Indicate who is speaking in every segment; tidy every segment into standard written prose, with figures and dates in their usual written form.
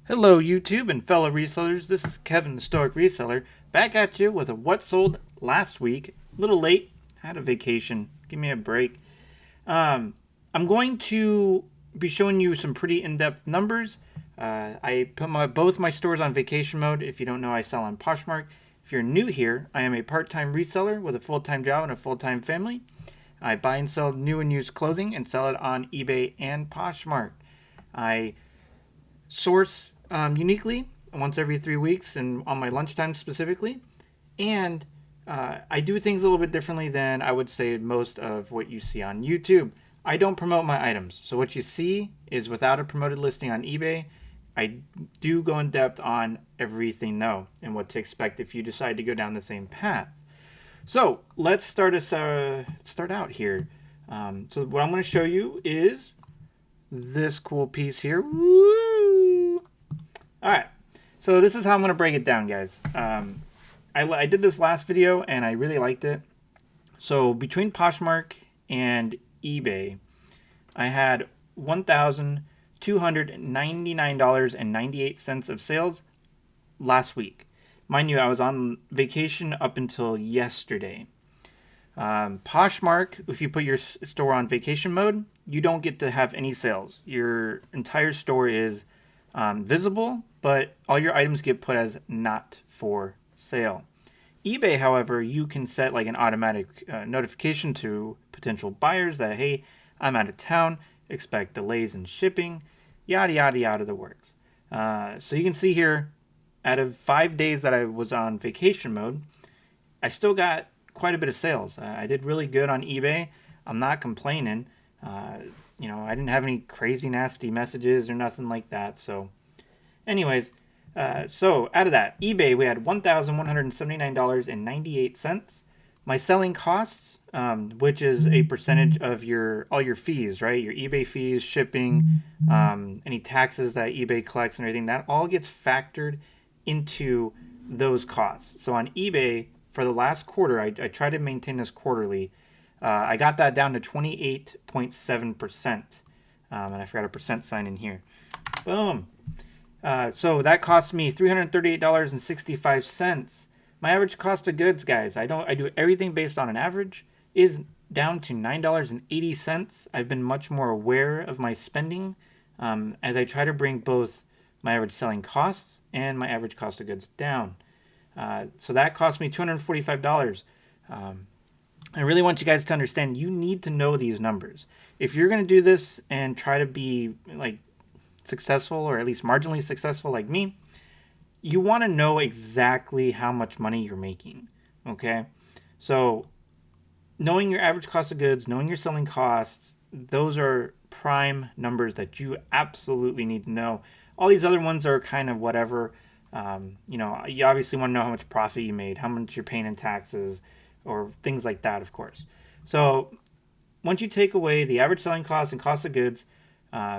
Speaker 1: Hello, YouTube and fellow resellers. This is Kevin, the Stoic Reseller, back at you with a what sold last week. A little late. Had a vacation. Give me a break. I'm going to be showing you some pretty in-depth numbers. I put both my stores on vacation mode. If you don't know, I sell on Poshmark. If you're new here, I am a part-time reseller with a full-time job and a full-time family. I buy and sell new and used clothing and sell it on eBay and Poshmark. I source uniquely once every 3 weeks and on my lunchtime specifically. And I do things a little bit differently than I would say most of what you see on YouTube. I don't promote my items. So what you see is without a promoted listing on eBay. I do go in depth on everything though and what to expect if you decide to go down the same path. So let's start out here. So what I'm going to show you is this cool piece here. Woo! All right, so this is how I'm going to break it down, guys. I did this last video, and I really liked it. So between Poshmark and eBay, I had $1,299.98 of sales last week. Mind you, I was on vacation up until yesterday. Poshmark, if you put your store on vacation mode, you don't get to have any sales. Your entire store is visible, but all your items get put as not for sale. eBay, however, you can set like an automatic notification to potential buyers that, hey, I'm out of town, expect delays in shipping, yada, yada, yada, the works. So you can see here, out of 5 days that I was on vacation mode, I still got quite a bit of sales. I did really good on eBay. I'm not complaining. I didn't have any crazy nasty messages or nothing like that. So anyways, so out of that, eBay, we had $1,179.98. My selling costs, which is a percentage of all your fees, right? Your eBay fees, shipping, any taxes that eBay collects and everything, that all gets factored into those costs. So on eBay, for the last quarter, I try to maintain this quarterly. I got that down to 28.7%. And I forgot a percent sign in here. Boom. So that cost me $338.65. My average cost of goods, guys, I do everything based on an average, is down to $9.80. I've been much more aware of my spending as I try to bring both my average selling costs and my average cost of goods down. So that cost me $245. I really want you guys to understand you need to know these numbers. If you're going to do this and try to be like successful or at least marginally successful like me, you want to know exactly how much money you're making. Okay? So knowing your average cost of goods, knowing your selling costs, those are prime numbers that you absolutely need to know. All these other ones are kind of whatever. You obviously want to know how much profit you made, how much you're paying in taxes, or things like that, of course. So once you take away the average selling cost and cost of goods,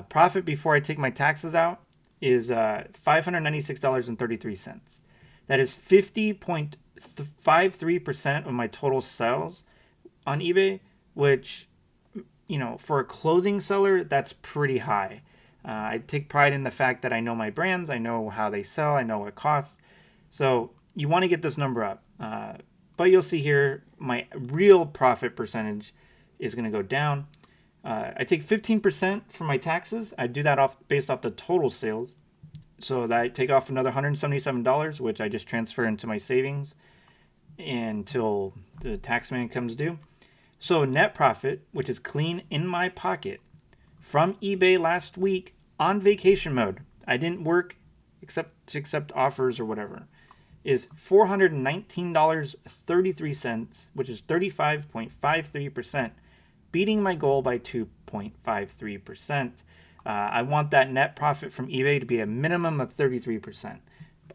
Speaker 1: profit before I take my taxes out is $596.33. That is 50.53% of my total sales on eBay, which, for a clothing seller, that's pretty high. I take pride in the fact that I know my brands, I know how they sell, I know what it costs. So you want to get this number up. But you'll see here, my real profit percentage is going to go down. I take 15% from my taxes. I do that based off the total sales. So that I take off another $177, which I just transfer into my savings until the tax man comes due. So net profit, which is clean in my pocket, from eBay last week on vacation mode, I didn't work except to accept offers or whatever, is $419.33, which is 35.53%, beating my goal by 2.53%. I want that net profit from eBay to be a minimum of 33%.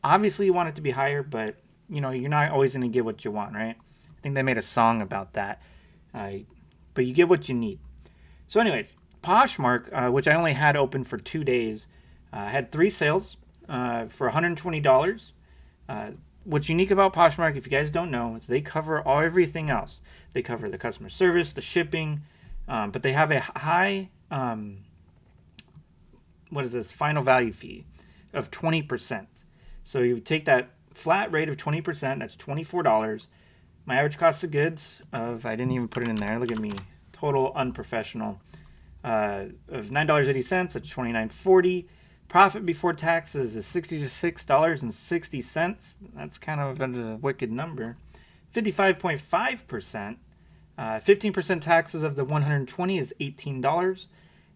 Speaker 1: Obviously, you want it to be higher, but you're not always going to get what you want, right? I think they made a song about that. But you get what you need. So anyways, Poshmark, which I only had open for 2 days, had 3 sales for $120. What's unique about Poshmark, if you guys don't know, is they cover everything else. They cover the customer service, the shipping, but they have a high, final value fee. of 20%. So you take that flat rate of 20%, that's $24. My average cost of goods of, I didn't even put it in there, look at me, total unprofessional, of $9.80, that's $29.40. Profit before taxes is $66.60. That's kind of a wicked number. 55.5%. 15% taxes of the 120 is $18,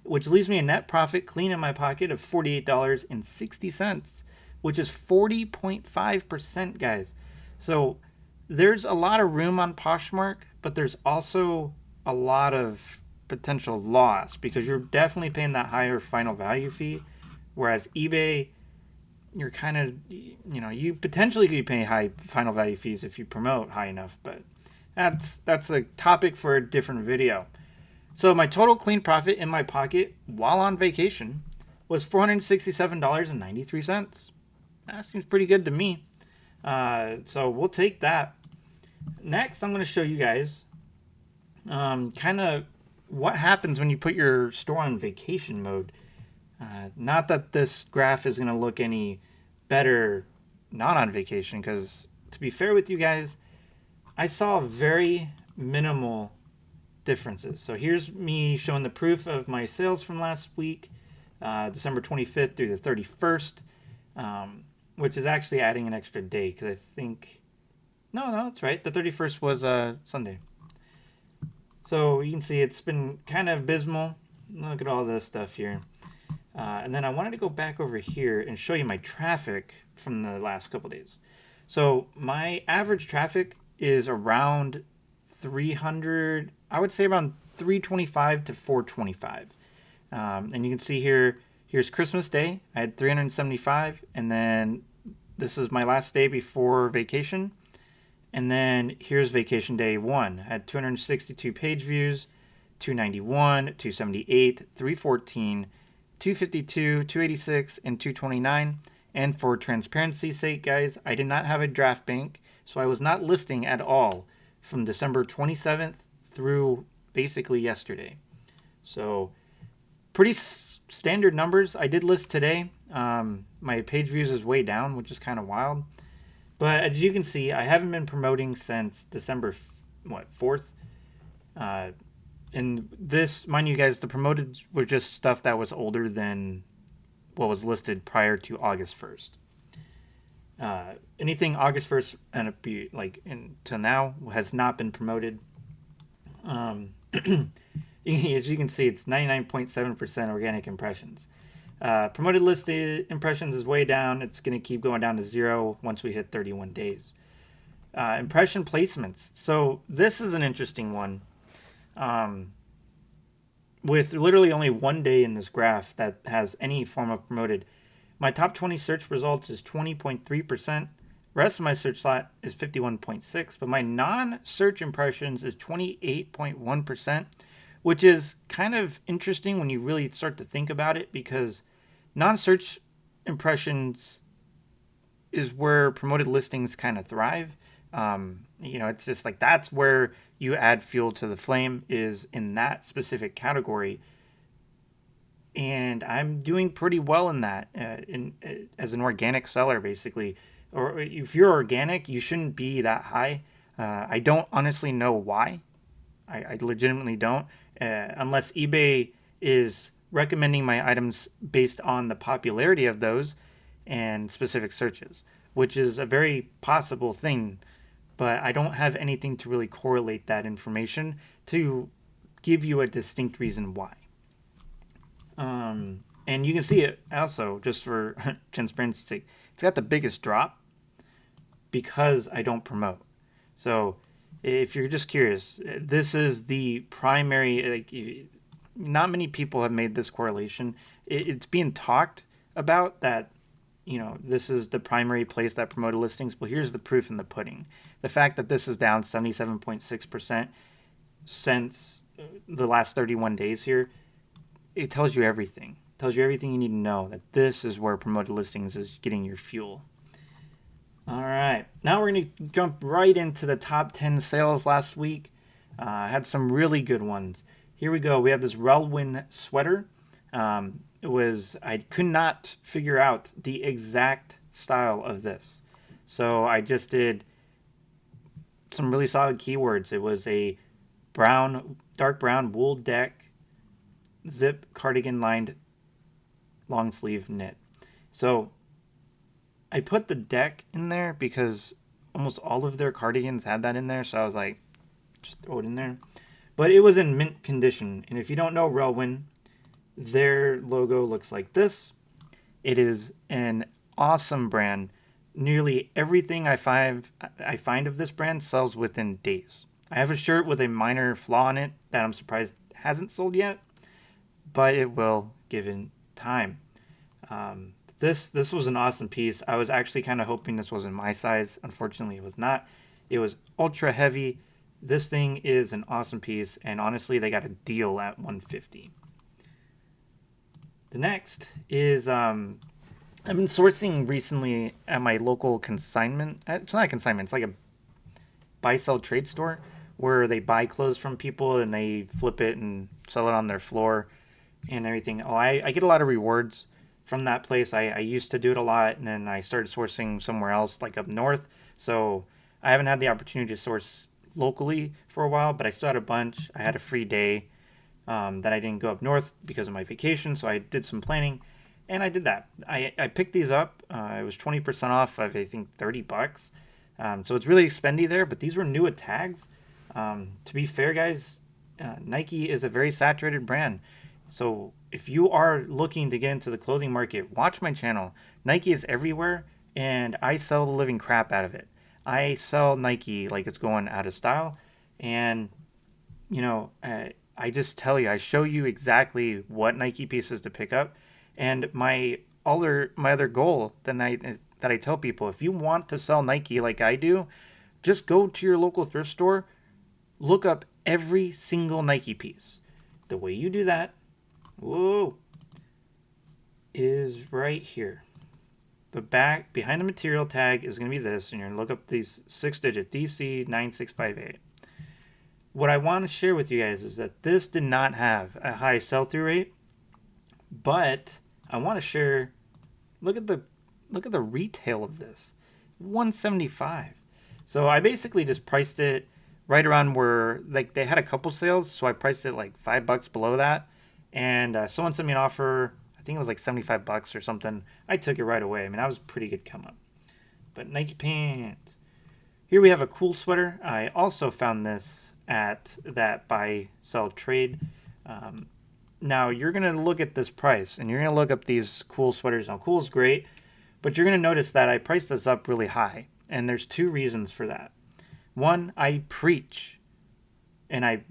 Speaker 1: which leaves me a net profit clean in my pocket of $48.60, which is 40.5%, guys. So there's a lot of room on Poshmark, but there's also a lot of potential loss because you're definitely paying that higher final value fee. Whereas eBay, you're kind of, you potentially could be paying high final value fees if you promote high enough, but that's a topic for a different video. So my total clean profit in my pocket while on vacation was $467.93. That seems pretty good to me. So we'll take that. Next, I'm going to show you guys kind of what happens when you put your store on vacation mode. Not that this graph is going to look any better not on vacation, because to be fair with you guys, I saw very minimal differences. So here's me showing the proof of my sales from last week, December 25th through the 31st, which is actually adding an extra day because I think, no, that's right. The 31st was Sunday. So you can see it's been kind of abysmal. Look at all this stuff here. And then I wanted to go back over here and show you my traffic from the last couple days. So my average traffic is around 300, I would say around 325 to 425. And you can see here's Christmas Day. I had 375. And then this is my last day before vacation. And then here's vacation day 1. I had 262 page views, 291, 278, 314, 252, 286, and 229. And for transparency's sake, guys, I did not have a draft bank, so I was not listing at all from December 27th through basically yesterday. So pretty standard numbers. I did list today. My page views is way down, which is kind of wild. But as you can see, I haven't been promoting since December 4th. And this, mind you guys, the promoted were just stuff that was older than what was listed prior to August 1st. Anything August 1st and until now has not been promoted. As you can see, it's 99.7% organic impressions. Promoted listed impressions is way down. It's going to keep going down to 0 once we hit 31 days. Impression placements. So this is an interesting one. With literally only 1 day in this graph that has any form of promoted. My top 20 search results is 20.3%. Rest of my search slot is 51.6%, but my non-search impressions is 28.1%, which is kind of interesting when you really start to think about it, because non-search impressions is where promoted listings kind of thrive. It's just like that's where you add fuel to the flame, is in that specific category. And I'm doing pretty well in that as an organic seller, basically. Or if you're organic, you shouldn't be that high. I don't honestly know why. I legitimately don't. Unless eBay is recommending my items based on the popularity of those and specific searches, which is a very possible thing. But I don't have anything to really correlate that information to give you a distinct reason why. And you can see it also, just for transparency's sake, it's got the biggest drop because I don't promote. So if you're just curious, this is the primary, not many people have made this correlation. It's being talked about that, this is the primary place that promoted listings. Well, here's the proof in the pudding. The fact that this is down 77.6% since the last 31 days here, it tells you everything. It tells you everything you need to know, that this is where promoted listings is getting your fuel. All right. Now we're going to jump right into the top 10 sales last week. I had some really good ones. Here we go. We have this Relwyn sweater. I could not figure out the exact style of this. So I just did some really solid keywords. It was a dark brown wool deck, zip cardigan lined long sleeve knit. So I put the deck in there because almost all of their cardigans had that in there. So I was like, just throw it in there. But it was in mint condition. And if you don't know Relwyn, their logo looks like this. It is an awesome brand. Nearly everything I find of this brand sells within days. I have a shirt with a minor flaw in it that I'm surprised hasn't sold yet, but it will given time. This was an awesome piece. I was actually kind of hoping this wasn't my size. Unfortunately, it was not. It was ultra heavy. This thing is an awesome piece, and honestly, they got a deal at $150. The next is I've been sourcing recently at my local consignment. It's not a consignment. It's like a buy-sell trade store where they buy clothes from people and they flip it and sell it on their floor and everything. I get a lot of rewards from that place. I used to do it a lot, and then I started sourcing somewhere else, like up north. So I haven't had the opportunity to source locally for a while, but I still had a bunch. I had a free day that I didn't go up north because of my vacation, so I did some planning. And I did that. I picked these up. It was 20% off of, I think, $30. So it's really expendy there, but these were new at tags. To be fair, guys, Nike is a very saturated brand. So if you are looking to get into the clothing market, watch my channel. Nike is everywhere, and I sell the living crap out of it. I sell Nike like it's going out of style. And, I just tell you, I show you exactly what Nike pieces to pick up. And my other goal that I tell people, if you want to sell Nike like I do, just go to your local thrift store, look up every single Nike piece. The way you do that, is right here. The back behind the material tag is going to be this, and you're going to look up these 6-digit DC9658. What I want to share with you guys is that this did not have a high sell-through rate, but I want to share. Look at the retail of this, $175. So I basically just priced it right around where like they had a couple sales, so I priced it like $5 below that, and someone sent me an offer. I think it was like $75 or something. I took it right away. I mean, that was a pretty good come up. But Nike pants. Here we have a cool sweater. I also found this at that buy sell trade. Now, you're going to look at this price, and you're going to look up these cool sweaters. Now, cool is great, but you're going to notice that I priced this up really high, and there's two reasons for that. One, I preach, and I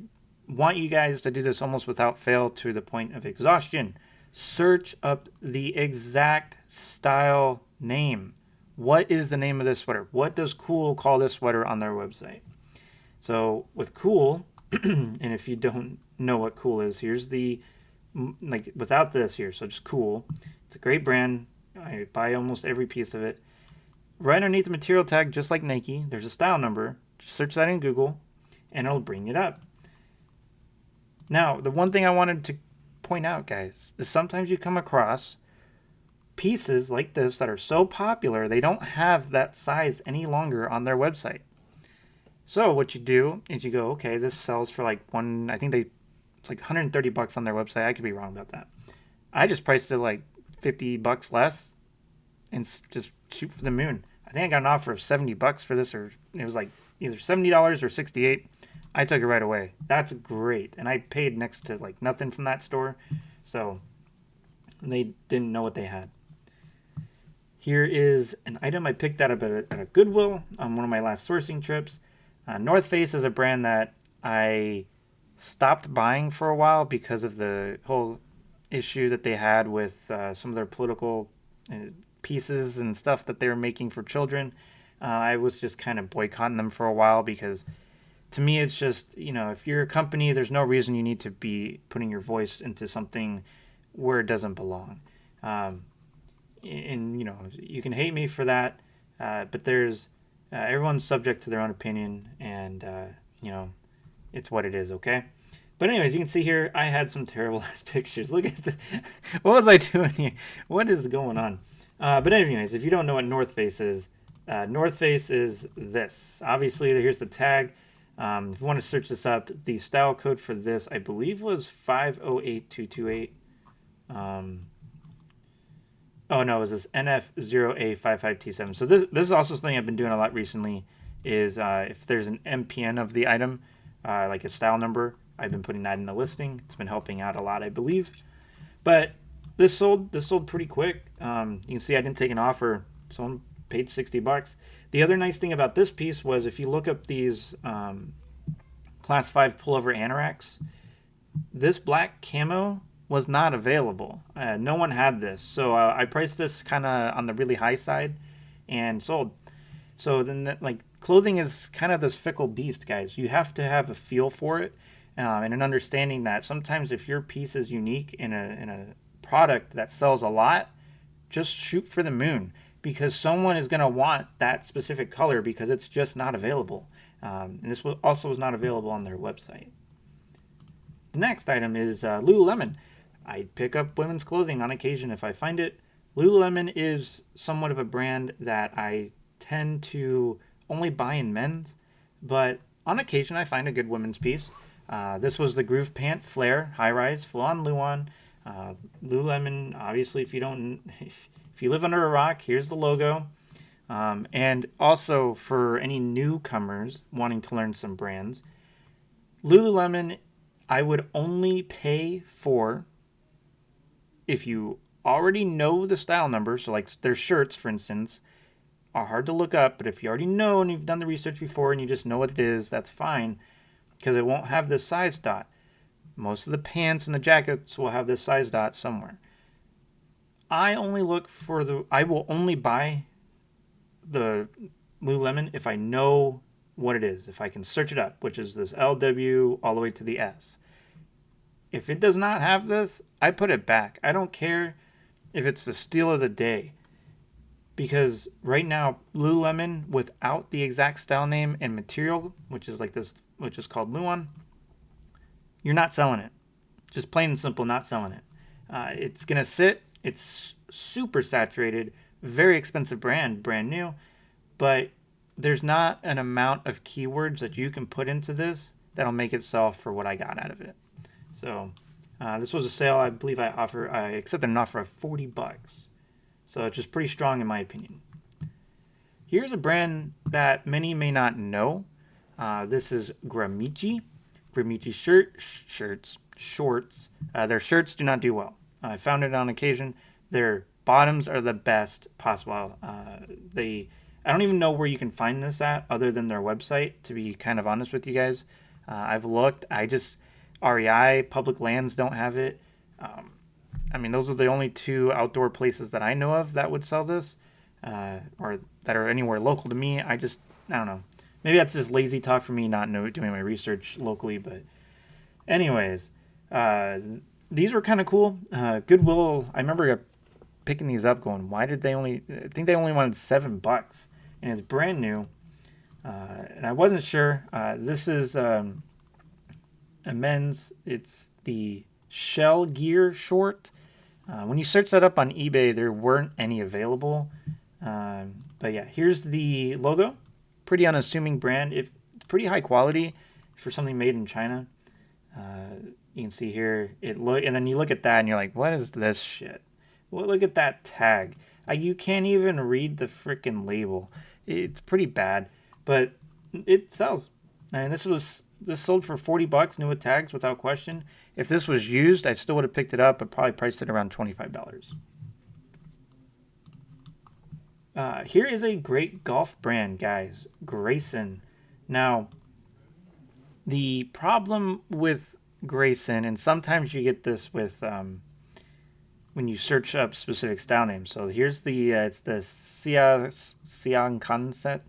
Speaker 1: want you guys to do this almost without fail to the point of exhaustion. Search up the exact style name. What is the name of this sweater? What does Cool call this sweater on their website? So with Cool, and if you don't know what Cool is, here's the like without this here, so just Cool. It's a great brand. I buy almost every piece of it. Right underneath the material tag, just like Nike, there's a style number. Just search that in Google, and it'll bring it up. Now, the one thing I wanted to point out, guys, is sometimes you come across pieces like this that are so popular, they don't have that size any longer on their website. So what you do is you go, okay, this sells for like it's like $130 on their website. I could be wrong about that. I just priced it like $50 less and just shoot for the moon. I think I got an offer of $70 for this, or it was like either $70 or $68. I took it right away. That's great. And I paid next to like nothing from that store. So they didn't know what they had. Here is an item I picked up at a Goodwill on one of my last sourcing trips. North Face is a brand that I stopped buying for a while because of the whole issue that they had with some of their political pieces and stuff that they were making for children. I was just kind of boycotting them for a while because to me it's just, if you're a company, there's no reason you need to be putting your voice into something where it doesn't belong. And you can hate me for that, but there's everyone's subject to their own opinion, and it's what it is. Okay, But anyways, you can see here I had some terrible ass pictures. Look at the, what was I doing here? What is going on? But anyways, if you don't know what North Face is, North Face is this. Obviously, here's the tag. If you want to search this up, the style code for this, I believe, was 508228. Oh no, it was this NF0A5527. So this is also something I've been doing a lot recently. Is if there's an MPN of the item, like a style number, I've been putting that in the listing. It's been helping out a lot, I believe. But this sold pretty quick. You can see I didn't take an offer. Someone paid $60. The other nice thing about this piece was if you look up these Class 5 pullover anoraks, this black camo was not available. No one had this. So I priced this kind of on the really high side and sold. So then, like, clothing is kind of this fickle beast, guys. You have to have a feel for it and an understanding that sometimes if your piece is unique in a product that sells a lot, just shoot for the moon because someone is going to want that specific color because it's just not available. And this also was not available on their website. The next item is Lululemon. I pick up women's clothing on occasion if I find it. Lululemon is somewhat of a brand that I tend to only buy in men's, but on occasion I find a good women's piece. This was the Groove Pant Flare High Rise Full On Luon. Lululemon, obviously, if you live under a rock, here's the logo. And also for any newcomers wanting to learn some brands, Lululemon, I would only pay for if you already know the style number. So like their shirts, for instance, are hard to look up, but if you already know and you've done the research before and you just know what it is, that's fine because it won't have this size dot. Most of the pants and the jackets will have this size dot somewhere. I will only buy the Lululemon if I know what it is, if I can search it up, which is this LW all the way to the S. If it does not have this, I put it back. I don't care if it's the steal of the day. Because right now, Lululemon, without the exact style name and material, which is like this, which is called Luon, you're not selling it. Just plain and simple, not selling it. It's going to sit. It's super saturated, very expensive brand new. But there's not an amount of keywords that you can put into that'll make it sell for what I got out of it. So this was a sale. I believe I accepted an offer of $40. So it's just pretty strong in my opinion. Here's a brand that many may not know. This is Gramici. Gramici shorts. Their shirts do not do well. I found it on occasion. Their bottoms are the best possible. I don't even know where you can find this at other than their website, to be kind of honest with you guys. I've looked. REI, Public Lands don't have it. Those are the only two outdoor places that I know of that would sell this, or that are anywhere local to me. I don't know. Maybe that's just lazy talk for me not doing my research locally. But anyways, these were kind of cool. Goodwill, I remember picking these up going, why did I think they only wanted $7 and it's brand new. And I wasn't sure. This is a men's, it's the Shell Gear short. When you search that up on eBay, there weren't any available. But yeah, here's the logo. Pretty unassuming brand. It's pretty high quality for something made in China. You can see here, and then you look at that and you're like, what is this shit? Well, look at that tag. You can't even read the freaking label. It's pretty bad, but it sells. And this sold for $40, new with tags, without question. If this was used, I still would have picked it up, but probably priced it around $25. Here is a great golf brand, guys. Grayson. Now, the problem with Grayson, and sometimes you get this with when you search up specific style names. So here's it's the Sian Concept.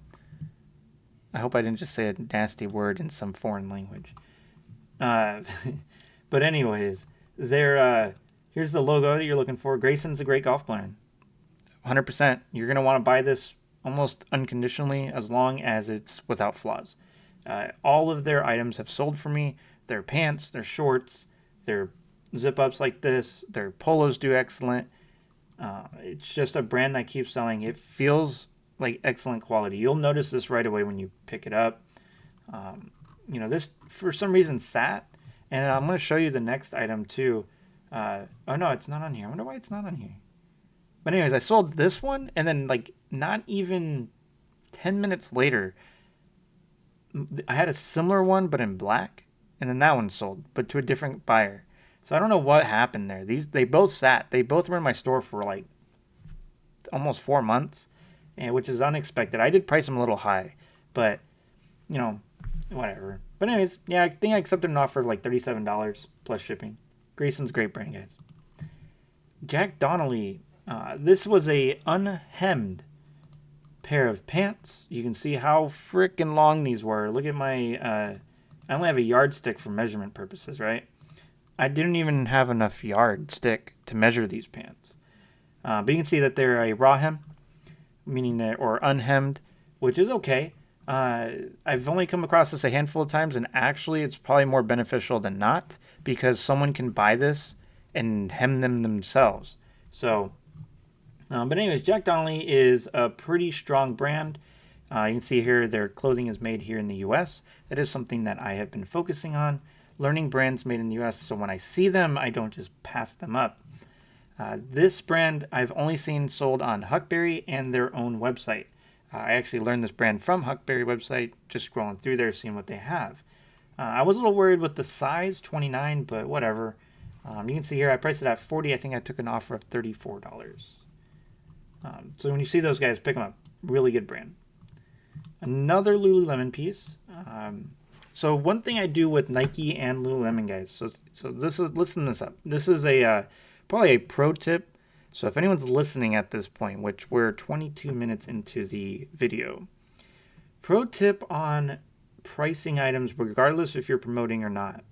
Speaker 1: I hope I didn't just say a nasty word in some foreign language. But anyways, here's the logo that you're looking for. Grayson's a great golf brand. 100%. You're going to want to buy this almost unconditionally as long as it's without flaws. All of their items have sold for me. their pants, their shorts, their zip ups like this, their polos do excellent. It's just a brand that keeps selling. It feels like excellent quality. You'll notice this right away when you pick it up. This for some reason sat, and I'm going to show you the next item too. Oh no, it's not on here. I wonder why it's not on here. But anyways, I sold this one, and then like not even 10 minutes later, I had a similar one but in black, and then that one sold, but to a different buyer. So I don't know what happened there. They both sat. They both were in my store for like almost 4 months, and which is unexpected. I did price them a little high, but whatever. But anyways, yeah, I think I accepted an offer of like $37 plus shipping. Grayson's great brand, guys. Jack Donnelly. This was a unhemmed pair of pants. You can see how freaking long these were. Look at my... I only have a yardstick for measurement purposes, right? I didn't even have enough yardstick to measure these pants. But you can see that they're a raw hem, meaning or unhemmed, which is okay. I've only come across this a handful of times, and actually it's probably more beneficial than not, because someone can buy this and hem them themselves. So, but anyways, Jack Donnelly is a pretty strong brand. You can see here their clothing is made here in the U.S. That is something that I have been focusing on, learning brands made in the U.S. So when I see them, I don't just pass them up. This brand I've only seen sold on Huckberry and their own website. I actually learned this brand from Huckberry website, just scrolling through there, seeing what they have. I was a little worried with the size, 29, but whatever. You can see here I priced it at $40. I think I took an offer of $34. So when you see those guys, pick them up. Really good brand. Another Lululemon piece. So one thing I do with Nike and Lululemon, guys. So this is, listen this up. This is probably a pro tip. So if anyone's listening at this point, which we're 22 minutes into the video, pro tip on pricing items, regardless if you're promoting or not.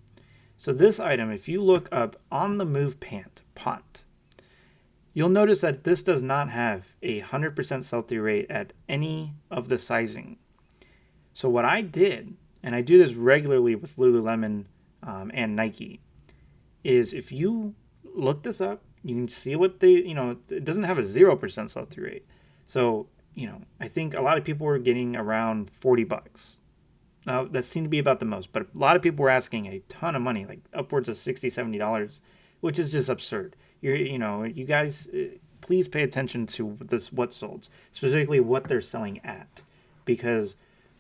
Speaker 1: So this item, if you look up On the Move pant, you'll notice that this does not have a 100% sell-through rate at any of the sizing. So what I did, and I do this regularly with Lululemon and Nike, is if you look this up, you can see what it doesn't have a 0% sell-through rate. So, I think a lot of people were getting around $40. Now, that seemed to be about the most, but a lot of people were asking a ton of money, like upwards of $60, $70, which is just absurd. You guys, please pay attention to what sold, specifically what they're selling at, because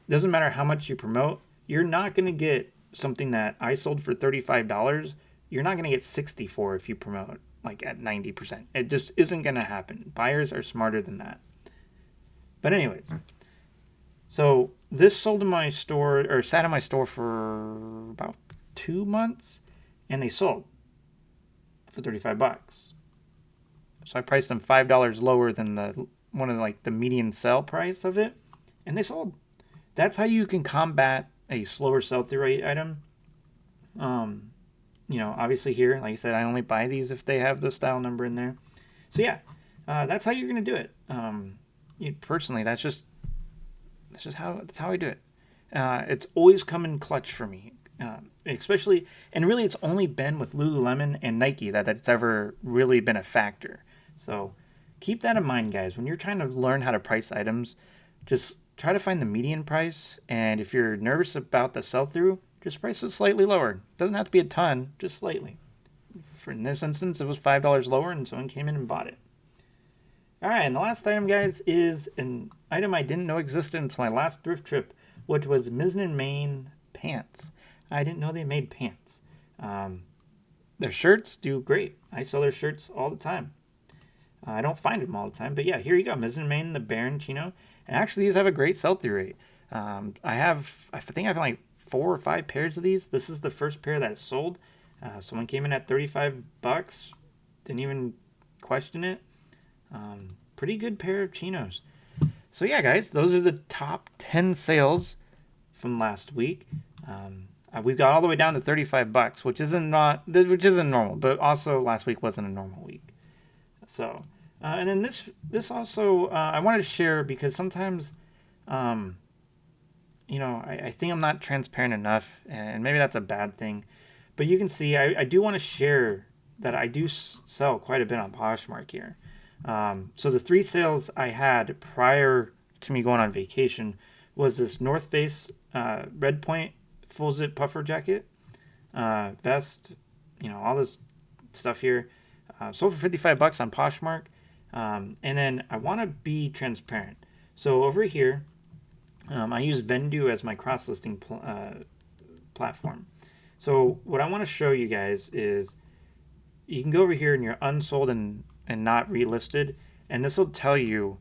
Speaker 1: it doesn't matter how much you promote, you're not going to get something that I sold for $35. You're not going to get 60 for if you promote like at 90%. It just isn't going to happen. Buyers are smarter than that. But anyways, so this sold in my store, or sat in my store for about 2 months, and they sold for $35. So I priced them $5 lower than the median sell price of it, and they sold. That's how you can combat a slower sell-through rate item. Obviously here, like I said, I only buy these if they have the style number in there. So yeah, that's how you're gonna do it. Personally, that's how I do it. It's always come in clutch for me, especially, and really, it's only been with Lululemon and Nike that it's ever really been a factor. So keep that in mind, guys. When you're trying to learn how to price items, just try to find the median price, and if you're nervous about the sell-through, just price it slightly lower. Doesn't have to be a ton, just slightly. In this instance, it was $5 lower, and someone came in and bought it. All right, and the last item, guys, is an item I didn't know existed until my last thrift trip, which was Mizzen & Main pants. I didn't know they made pants. Their shirts do great. I sell their shirts all the time. I don't find them all the time, but yeah, here you go. Mizzen & Main, the Baron Chino. And actually, these have a great sell-through rate. I think I have like 4 or 5 pairs of these. This is the first pair that is sold. Someone came in at $35. Didn't even question it. Pretty good pair of chinos. So yeah, guys, those are the top 10 sales from last week. We've got all the way down to $35, which isn't normal, but also last week wasn't a normal week. So, and then this also I wanted to share because sometimes I think I'm not transparent enough, and maybe that's a bad thing. But you can see I do want to share that I do sell quite a bit on Poshmark here. So the 3 sales I had prior to me going on vacation was this North Face red point full zip puffer jacket, vest, all this stuff here. Sold for $55 on Poshmark. And then I want to be transparent. So over here, I use Vendu as my cross listing platform. So what I want to show you guys is you can go over here and you're unsold and not relisted, and this will tell you.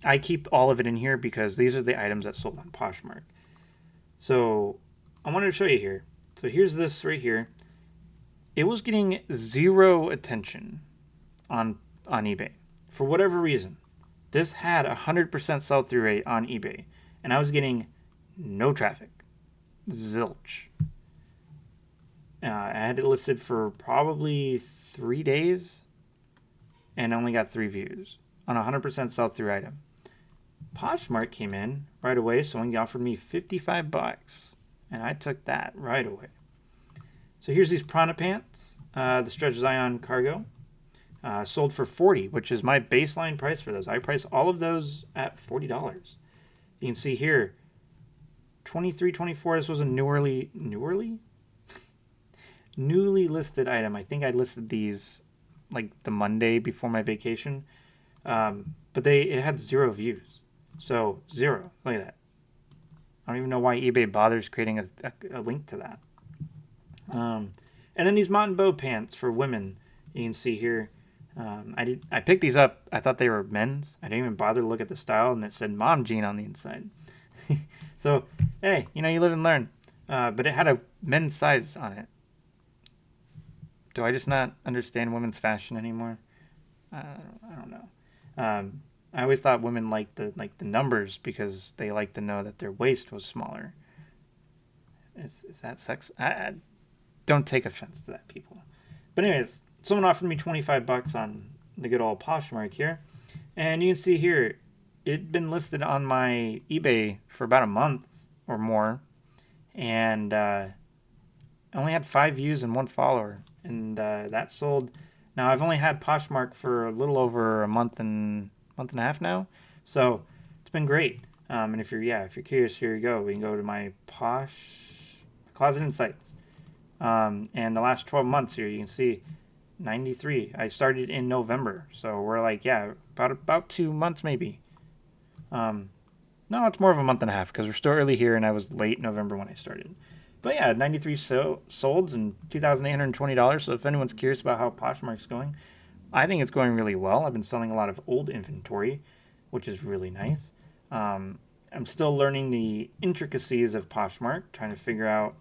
Speaker 1: I keep all of it in here because these are the items that sold on Poshmark. So I wanted to show you here. So here's this right here. It was getting 0 attention on eBay for whatever reason. This had 100% sell-through rate on eBay, and I was getting no traffic, zilch. I had it listed for probably 3 days, and only got 3 views on a 100% sell-through item. Poshmark came in right away, so he offered me $55, and I took that right away. So here's these Prana pants, the Stretch Zion cargo. Sold for $40, which is my baseline price for those. I price all of those at $40. You can see here, 23, 24. This was a newly listed item. I think I listed these like the Monday before my vacation, but it had 0 views. So 0. Look at that. I don't even know why eBay bothers creating a link to that. And then these Mountain Bow pants for women. You can see here. I picked these up. I thought they were men's. I didn't even bother to look at the style, and it said mom jean on the inside. So, hey, you live and learn. But it had a men's size on it. Do I just not understand women's fashion anymore? I don't know. I always thought women liked the numbers because they like to know that their waist was smaller. Is that sex? I don't take offense to that, people. But anyways, someone offered me $25 on the good old Poshmark here. And you can see here, it'd been listed on my eBay for about a month or more. And I only had 5 views and 1 follower. And that sold. Now, I've only had Poshmark for a little over a month and a half now. So it's been great. And if you're curious, here you go. We can go to my Closet Insights. And the last 12 months here, you can see 93. I started in November, so we're about 2 months maybe. No, it's more of a month and a half because we're still early here, and I was late November when I started. But yeah, 93 solds and $2,820. So if anyone's curious about how Poshmark's going, I think it's going really well. I've been selling a lot of old inventory, which is really nice. I'm still learning the intricacies of Poshmark, trying to figure out.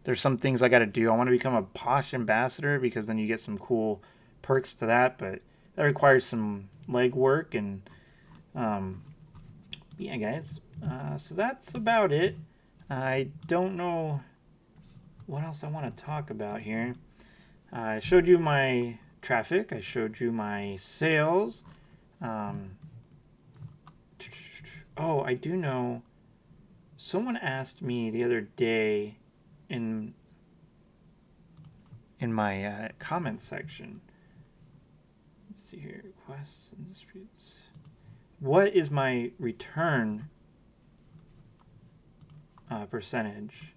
Speaker 1: There's some things I got to do. I want to become a Posh ambassador because then you get some cool perks to that, but that requires some legwork. And yeah, guys. So that's about it. I don't know what else I want to talk about here. I showed you my traffic. I showed you my sales. Oh, I do know. Someone asked me the other day in my comments section. Let's see here. Requests and disputes. What is my return percentage?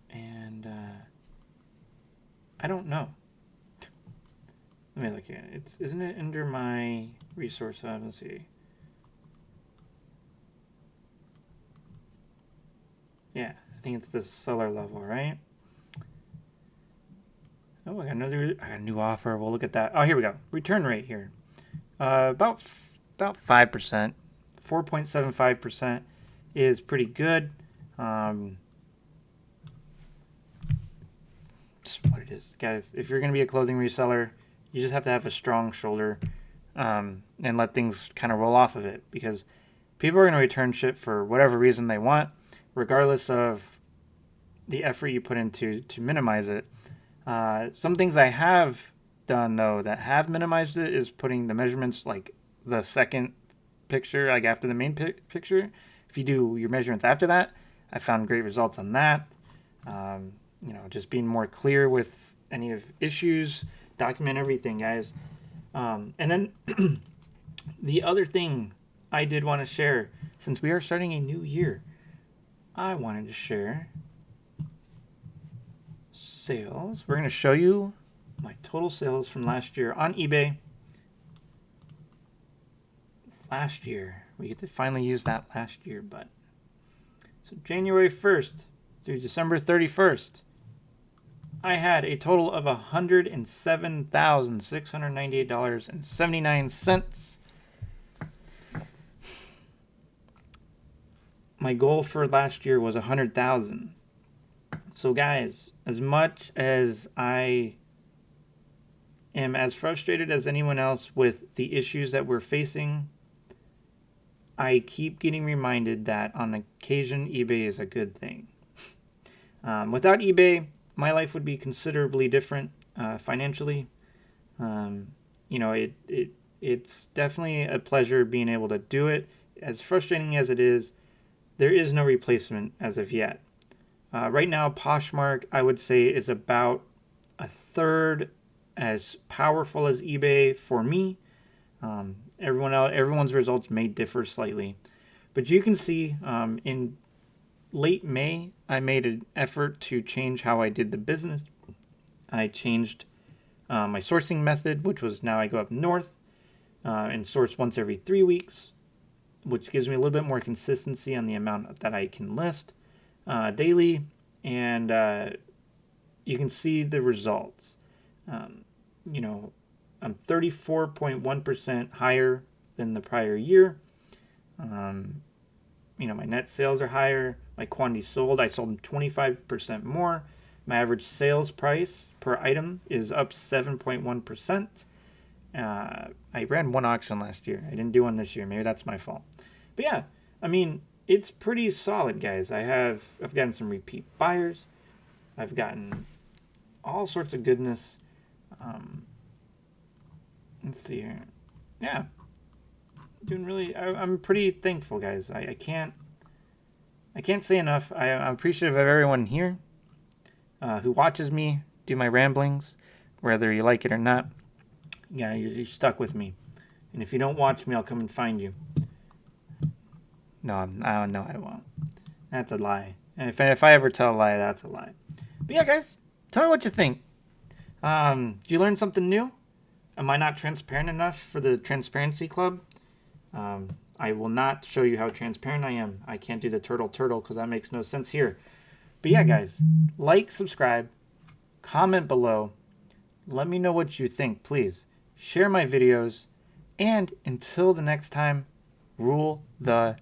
Speaker 1: And I don't know. Let me look at it. Isn't it under my resource hub? Let's see. Yeah, I think it's the seller level, right? Oh, I got a new offer. We'll look at that. Oh, here we go. Return rate here. About 5%. 4.75% is pretty good. Just what it is. Guys, if you're going to be a clothing reseller, you just have to have a strong shoulder and let things kind of roll off of it, because people are going to return shit for whatever reason they want, regardless of the effort you put into to minimize it. Some things I have done, though, that have minimized it is putting the measurements like the second picture, like after the main picture, if you do your measurements after that, I found great results on that. Just being more clear with any of issues, document everything, guys. And then the other thing I did want to share, since we are starting a new year, I wanted to share sales. We're going to show you my total sales from last year on eBay. Last year. We get to finally use that last year, but so January 1st through December 31st, I had a total of $107,698.79. My goal for last year was 100,000. So guys, as much as I am as frustrated as anyone else with the issues that we're facing, I keep getting reminded that on occasion eBay is a good thing. Without eBay, my life would be considerably different financially. It's definitely a pleasure being able to do it. As frustrating as it is, there is no replacement as of yet. Right now, Poshmark, I would say, is about a third as powerful as eBay for me. Everyone's results may differ slightly, but you can see in late May, I made an effort to change how I did the business. I changed my sourcing method, which was now I go up north and source once every 3 weeks, which gives me a little bit more consistency on the amount that I can list daily, and you can see the results. I'm 34.1% higher than the prior year. My net sales are higher. My quantity sold, I sold 25% more. My average sales price per item is up 7.1%. I ran one auction last year. I didn't do one this year. Maybe that's my fault. But yeah, it's pretty solid, guys. I've gotten some repeat buyers. I've gotten all sorts of goodness. Let's see here. Yeah, doing really. I'm pretty thankful, guys. I can't say enough. I'm appreciative of everyone here who watches me do my ramblings, whether you like it or not. Yeah, you're stuck with me, and if you don't watch me, I'll come and find you. No, I won't. That's a lie. And if I ever tell a lie, that's a lie. But yeah, guys, tell me what you think. Did you learn something new? Am I not transparent enough for the Transparency Club? I will not show you how transparent I am. I can't do the turtle because that makes no sense here. But yeah, guys, like, subscribe, comment below. Let me know what you think, please. Share my videos. And until the next time, rule the